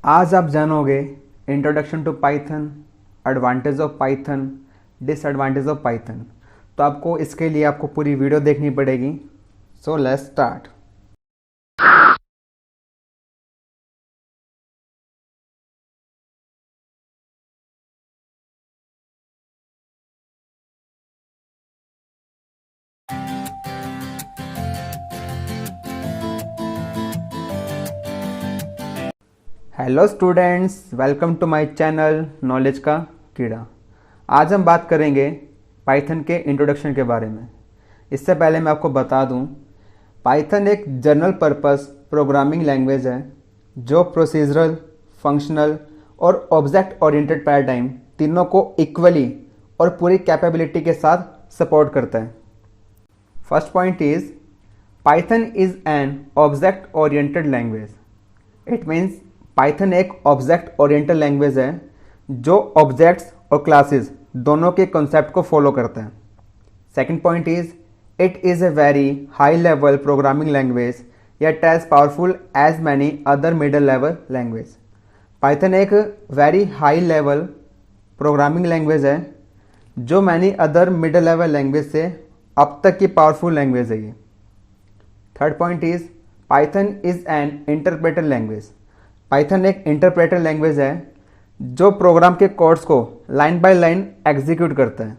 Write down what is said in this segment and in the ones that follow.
आज आप जानोगे introduction to Python, advantage of Python, disadvantage of Python. तो आपको इसके लिए आपको पूरी वीडियो देखनी पड़ेगी। So let's start. Hello students, welcome to my channel knowledge का कीड़ा। आज हम बात करेंगे पाइथन के इंट्रोडक्शन के बारे में। इससे पहले मैं आपको बता दूं, पाइथन एक जनरल पर्पस प्रोग्रामिंग लैंग्वेज है जो प्रोसीजरल, फंक्शनल और ऑब्जेक्ट ओरिएंटेड पैराडाइम तीनों को इक्वली और पूरी कैपेबिलिटी के साथ सपोर्ट करता है। First point is Python is an object oriented language. It means Python एक ऑब्जेक्ट ओरिएंटेड लैंग्वेज है जो ऑब्जेक्ट्स और क्लासेस दोनों के कॉन्सेप्ट को फॉलो करता है। Second point is it is a very high level programming language yet as powerful as many other middle level language. Python एक very high level programming language है जो many other middle level language से अब तक की powerful language है ये। Third point is Python is an interpreter language. Python एक इंटरप्रेटर लैंग्वेज है जो प्रोग्राम के कोड्स को लाइन बाय लाइन एग्जीक्यूट करता है।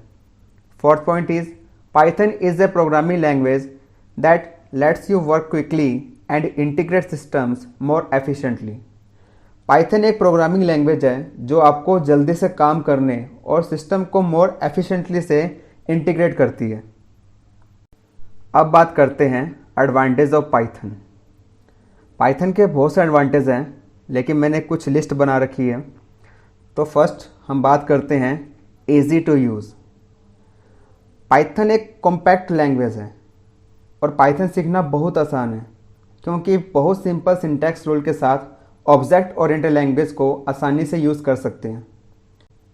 Fourth point is Python is a programming language that let's you work quickly and integrate systems more efficiently. Python एक programming language है जो आपको जल्दी से काम करने और सिस्टम को मोर एफिशिएंटली से इंटीग्रेट करती है। अब बात करते हैं एडवांटेज ऑफ पाइथन। पाइथन के बहुत से एडवांटेज हैं, लेकिन मैंने कुछ लिस्ट बना रखी है। तो फर्स्ट हम बात करते हैं इजी टू यूज़। पाइथन एक कॉम्पैक्ट लैंग्वेज है और पाइथन सीखना बहुत आसान है क्योंकि बहुत सिंपल सिंटैक्स रूल के साथ ऑब्जेक्ट ओरिएंटेड लैंग्वेज को आसानी से यूज़ कर सकते हैं।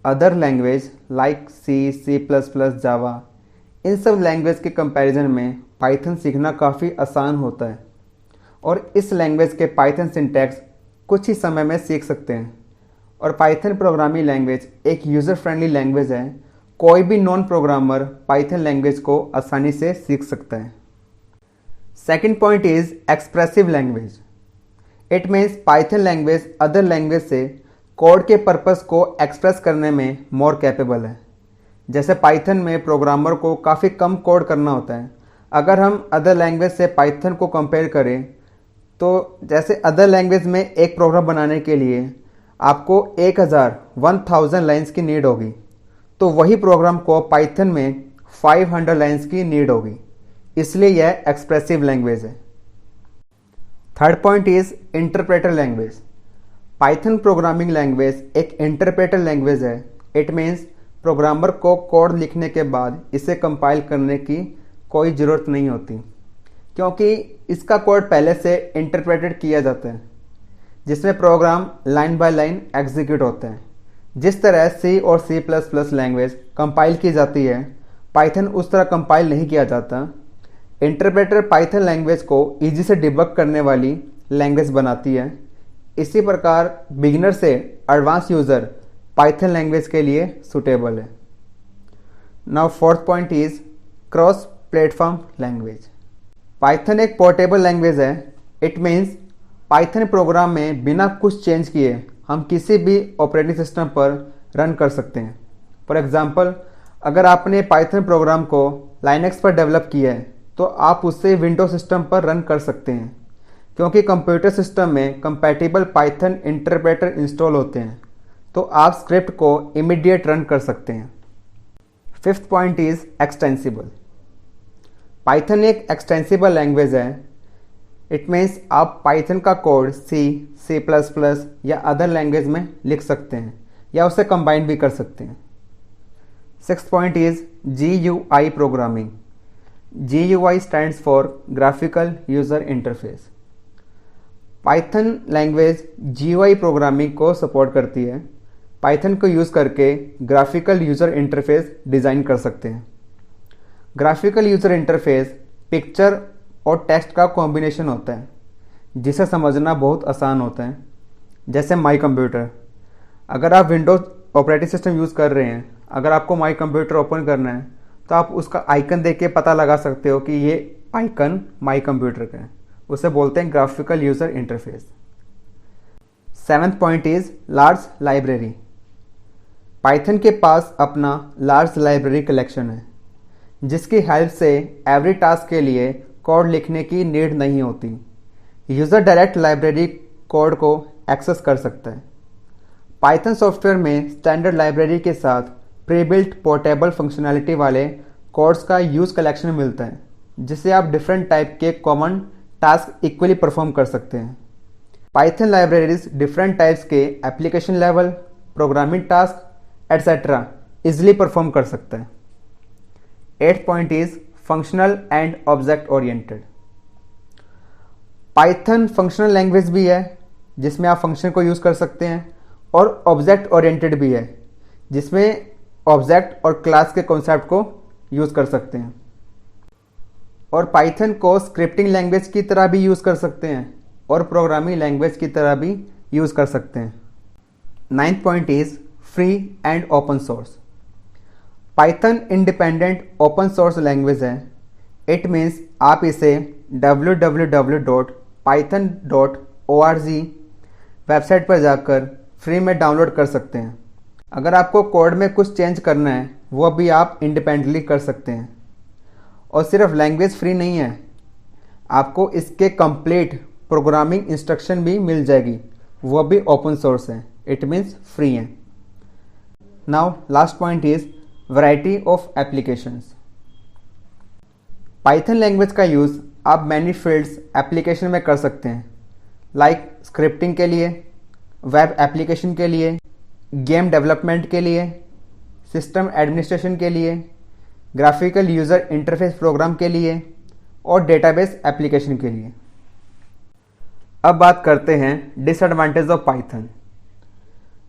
अदर लैंग्वेज लाइक सी, सी प्लस प्लस, जावा, इन सब लैंग्वेज के कंपैरिजन में पाइथन सीखना काफ़ी आसान होता है और इस लैंग्वेज के पाइथन सिंटैक्स कुछ ही समय में सीख सकते हैं। और पाइथन प्रोग्रामिंग लैंग्वेज एक यूज़र फ्रेंडली लैंग्वेज है। कोई भी नॉन प्रोग्रामर पाइथन लैंग्वेज को आसानी से सीख सकता है। Second point is expressive language. It means Python language other language से कोड के पर्पस को एक्सप्रेस करने में मोर कैपेबल है। जैसे पाइथन में प्रोग्रामर को काफ़ी कम कोड करना होता है। अगर हम अदर लैंग्वेज से पाइथन को कंपेयर करें तो जैसे अदर लैंग्वेज में एक प्रोग्राम बनाने के लिए आपको 1000 लाइन्स की नीड होगी, तो वही प्रोग्राम को पाइथन में 500 लाइन्स की नीड होगी। इसलिए यह एक्सप्रेसिव लैंग्वेज है। Third point is interpreter language. Python programming language एक इंटरप्रेटर लैंग्वेज है। इट मीन्स प्रोग्रामर को कोड लिखने के बाद इसे कंपाइल करने की कोई ज़रूरत नहीं होती क्योंकि इसका कोड पहले से इंटरप्रेटेड किया जाता है जिसमें program line by line execute होता है। जिस तरह सी और C plus plus language compile की जाती है, पाइथन उस तरह कंपाइल नहीं किया जाता। इंटरप्रेटर पाइथन लैंग्वेज को इजी से डिबग करने वाली लैंग्वेज बनाती है। इसी प्रकार बिगिनर से एडवांस यूज़र पाइथन लैंग्वेज के लिए सुटेबल है। Now fourth point is cross platform language. Python एक पोर्टेबल लैंग्वेज है। इट मीन्स पाइथन प्रोग्राम में बिना कुछ चेंज किए हम किसी भी ऑपरेटिंग सिस्टम पर रन कर सकते हैं। फॉर एग्जांपल, अगर आपने पाइथन प्रोग्राम को लाइनक्स पर डेवलप किया है तो आप उससे विंडोज सिस्टम पर रन कर सकते हैं क्योंकि कंप्यूटर सिस्टम में कंपैटिबल पाइथन इंटरप्रेटर इंस्टॉल होते हैं, तो आप स्क्रिप्ट को इमीडिएट रन कर सकते हैं। Fifth point is extensible. Python एक एक्सटेंसिबल लैंग्वेज है। इट मीन्स आप पाइथन का कोड सी, सी प्लस प्लस या अदर लैंग्वेज में लिख सकते हैं या उसे कंबाइन भी कर सकते हैं। Sixth point is GUI programming. GUI stands for graphical user interface. Python language GUI programming को सपोर्ट करती है। पाइथन को यूज़ करके ग्राफिकल यूज़र इंटरफेस डिज़ाइन कर सकते हैं। ग्राफिकल यूज़र इंटरफेस पिक्चर और टेक्स्ट का कॉम्बिनेशन होता है जिसे समझना बहुत आसान होता है। जैसे माई कंप्यूटर। अगर आप विंडोज़ ऑपरेटिंग सिस्टम यूज़ कर रहे हैं, अगर आपको माई कंप्यूटर ओपन करना है तो आप उसका आइकन देख के पता लगा सकते हो कि ये आइकन माई कंप्यूटर का है। उसे बोलते हैं graphical user interface. 7th point is large library. Python के पास अपना लार्ज लाइब्रेरी कलेक्शन है, जिसकी हेल्प से एवरी टास्क के लिए कोड लिखने की नीड नहीं होती। यूज़र डायरेक्ट लाइब्रेरी कोड को एक्सेस कर सकता है। पाइथन सॉफ्टवेयर में स्टैंडर्ड लाइब्रेरी के साथ प्री-बिल्ट पोर्टेबल फंक्शनैलिटी वाले कोड्स का यूज़ कलेक्शन मिलता है, जिससे आप डिफरेंट टाइप के कॉमन टास्क इक्वली परफॉर्म कर सकते हैं। पाइथन लाइब्रेरीज डिफरेंट टाइप्स के application level, programming task etcetera easily perform कर सकता है। 8th point is functional and object oriented. Python functional language भी है, जिसमें आप फंक्शन को यूज़ कर सकते हैं, और ऑब्जेक्ट ओरिएंटेड भी है, जिसमें ऑब्जेक्ट और क्लास के कॉन्सेप्ट को यूज़ कर सकते हैं। और पाइथन को स्क्रिप्टिंग लैंग्वेज की तरह भी यूज़ कर सकते हैं और प्रोग्रामिंग लैंग्वेज की तरह भी यूज़ कर सकते हैं। 9th point is free and open source. Python independent open source language है। इट मीन्स आप इसे www.python.org वेबसाइट पर जाकर फ्री में डाउनलोड कर सकते हैं। अगर आपको कोड में कुछ चेंज करना है, वो भी आप इंडिपेंडेंटली कर सकते हैं। और सिर्फ लैंग्वेज फ्री नहीं है, आपको इसके कंप्लीट प्रोग्रामिंग इंस्ट्रक्शन भी मिल जाएगी, वो भी ओपन सोर्स है। इट मीन्स फ्री है। Now last point is variety of applications. Python language का यूज़ आप मैनी फील्ड्स एप्लीकेशन में कर सकते हैं, लाइक स्क्रिप्टिंग के लिए, वेब एप्लीकेशन के लिए, गेम डेवलपमेंट के लिए, सिस्टम एडमिनिस्ट्रेशन के लिए, ग्राफिकल यूज़र इंटरफेस प्रोग्राम के लिए और डेटाबेस एप्लीकेशन के लिए। अब बात करते हैं डिसएडवांटेज ऑफ पाइथन।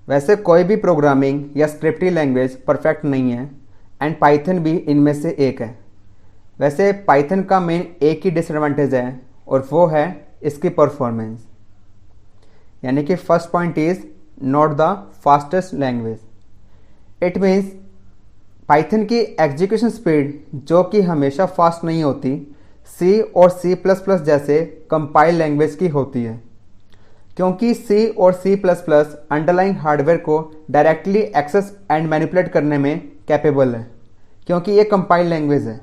वैसे कोई भी प्रोग्रामिंग या स्क्रिप्टिंग लैंग्वेज परफेक्ट नहीं है, एंड पाइथन भी इनमें से एक है। वैसे पाइथन का मेन एक ही डिसएडवांटेज है, और वो है इसकी परफॉर्मेंस। यानी कि first point is not the fastest language. It means Python की एग्जीक्यूशन स्पीड, जो कि हमेशा फास्ट नहीं होती, सी और C++ जैसे कंपाइल लैंग्वेज की होती है, क्योंकि C और C++ अंडरलाइंग हार्डवेयर को डायरेक्टली एक्सेस एंड मैनिपुलेट करने में कैपेबल है, क्योंकि ये कंपाइल लैंग्वेज है।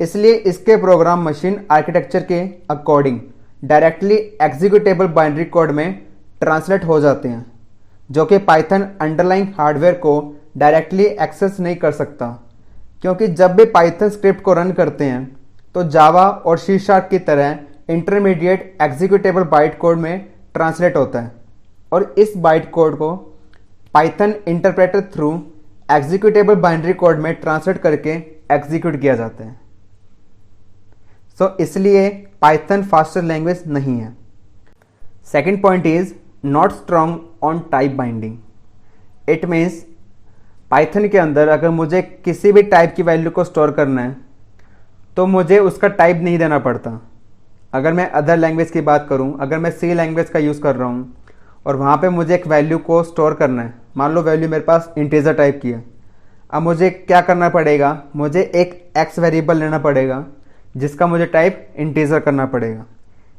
इसलिए इसके प्रोग्राम मशीन आर्किटेक्चर के according directly executable binary code में ट्रांसलेट हो जाते हैं, जो कि पाइथन अंडरलाइंग हार्डवेयर को डायरेक्टली एक्सेस नहीं कर सकता, क्योंकि जब भी पाइथन स्क्रिप्ट को रन करते हैं तो जावा और C# की तरह इंटरमीडिएट एग्जीक्यूटेबल बाइट कोड में ट्रांसलेट होता है, और इस बाइट कोड को Python interpreter through executable binary code में ट्रांसलेट करके एग्जीक्यूट किया जाता है। सो इसलिए पाइथन फास्टर लैंग्वेज नहीं है। Second point is not strong on type binding. It means Python के अंदर अगर मुझे किसी भी टाइप की वैल्यू को स्टोर करना है तो मुझे उसका टाइप नहीं देना पड़ता। अगर मैं अदर लैंग्वेज की बात करूं, अगर मैं C लैंग्वेज का यूज़ कर रहा हूं और वहां पे मुझे एक वैल्यू को स्टोर करना है, मान लो वैल्यू मेरे पास इंटीजर टाइप की है, अब मुझे क्या करना पड़ेगा, मुझे एक x वेरिएबल लेना पड़ेगा जिसका मुझे टाइप इंटीजर करना पड़ेगा।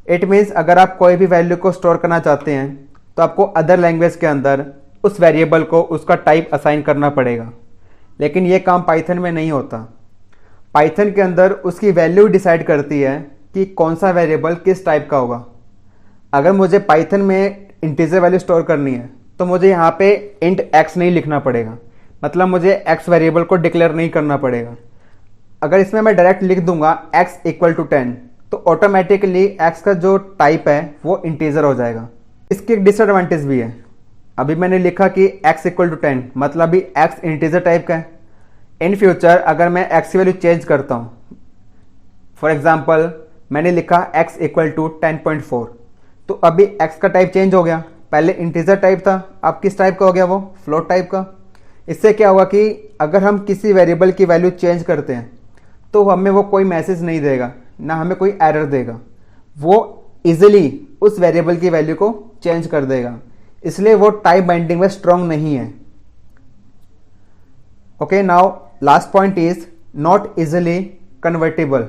इट मीन्स अगर आप कोई भी वैल्यू को स्टोर करना चाहते हैं तो आपको अदर लैंग्वेज के अंदर उस वेरिएबल को उसका टाइप असाइन करना पड़ेगा, लेकिन ये काम पाइथन में नहीं होता। पाइथन के अंदर उसकी वैल्यू डिसाइड करती है कि कौन सा वेरिएबल किस टाइप का होगा। अगर मुझे पाइथन में इंटीजर वैल्यू स्टोर करनी है तो मुझे यहाँ पे इंट x नहीं लिखना पड़ेगा, मतलब मुझे x वेरिएबल को डिक्लेयर नहीं करना पड़ेगा। अगर इसमें मैं डायरेक्ट लिख दूंगा x = 10 तो ऑटोमेटिकली x का जो टाइप है वो इंटीजर हो जाएगा। इसकी एक डिसएडवांटेज भी है। अभी मैंने लिखा कि x = 10, मतलब भी x इंटीजर टाइप का है। इन फ्यूचर अगर मैं x की वैल्यू चेंज करता हूँ, फॉर एग्जाम्पल मैंने लिखा x = 10.4, तो अभी x का टाइप चेंज हो गया। पहले इंटीजर टाइप था, अब किस टाइप का हो गया, वो फ्लोट टाइप का। इससे क्या होगा कि अगर हम किसी वेरिएबल की वैल्यू चेंज करते हैं तो हमें वो कोई मैसेज नहीं देगा, ना हमें कोई एरर देगा, वो इजीली उस वेरिएबल की वैल्यू को चेंज कर देगा। इसलिए वो टाइप बाइंडिंग में स्ट्रांग नहीं है। Okay, now last point is not easily convertible.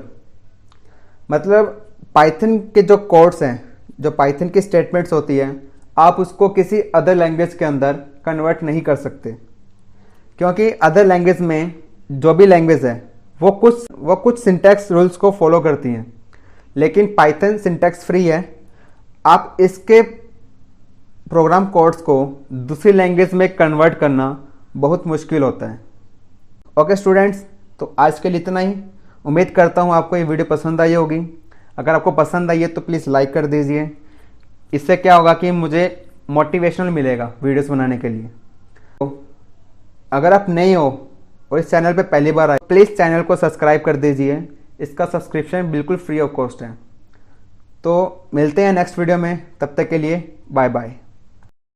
मतलब पाइथन के जो कोड्स हैं, जो पाइथन की स्टेटमेंट्स होती है, आप उसको किसी अदर लैंग्वेज के अंदर कन्वर्ट नहीं कर सकते, क्योंकि अदर लैंग्वेज में जो भी लैंग्वेज है वो कुछ सिंटैक्स रूल्स को फॉलो करती हैं, लेकिन पाइथन सिंटैक्स फ्री है। आप इसके प्रोग्राम कोड्स को दूसरी लैंग्वेज में कन्वर्ट करना बहुत मुश्किल होता है। ओके स्टूडेंट्स, तो आज के लिए इतना ही। उम्मीद करता हूँ आपको ये वीडियो पसंद आई होगी। अगर आपको पसंद आई है तो प्लीज़ लाइक कर दीजिए। इससे क्या होगा कि मुझे मोटिवेशनल मिलेगा वीडियोस बनाने के लिए। तो अगर आप नए हो और इस चैनल पे पहली बार आए, प्लीज़ चैनल को सब्सक्राइब कर दीजिए। इसका सब्सक्रिप्शन बिल्कुल फ्री ऑफ कॉस्ट है। तो मिलते हैं नेक्स्ट वीडियो में, तब तक के लिए बाय बाय।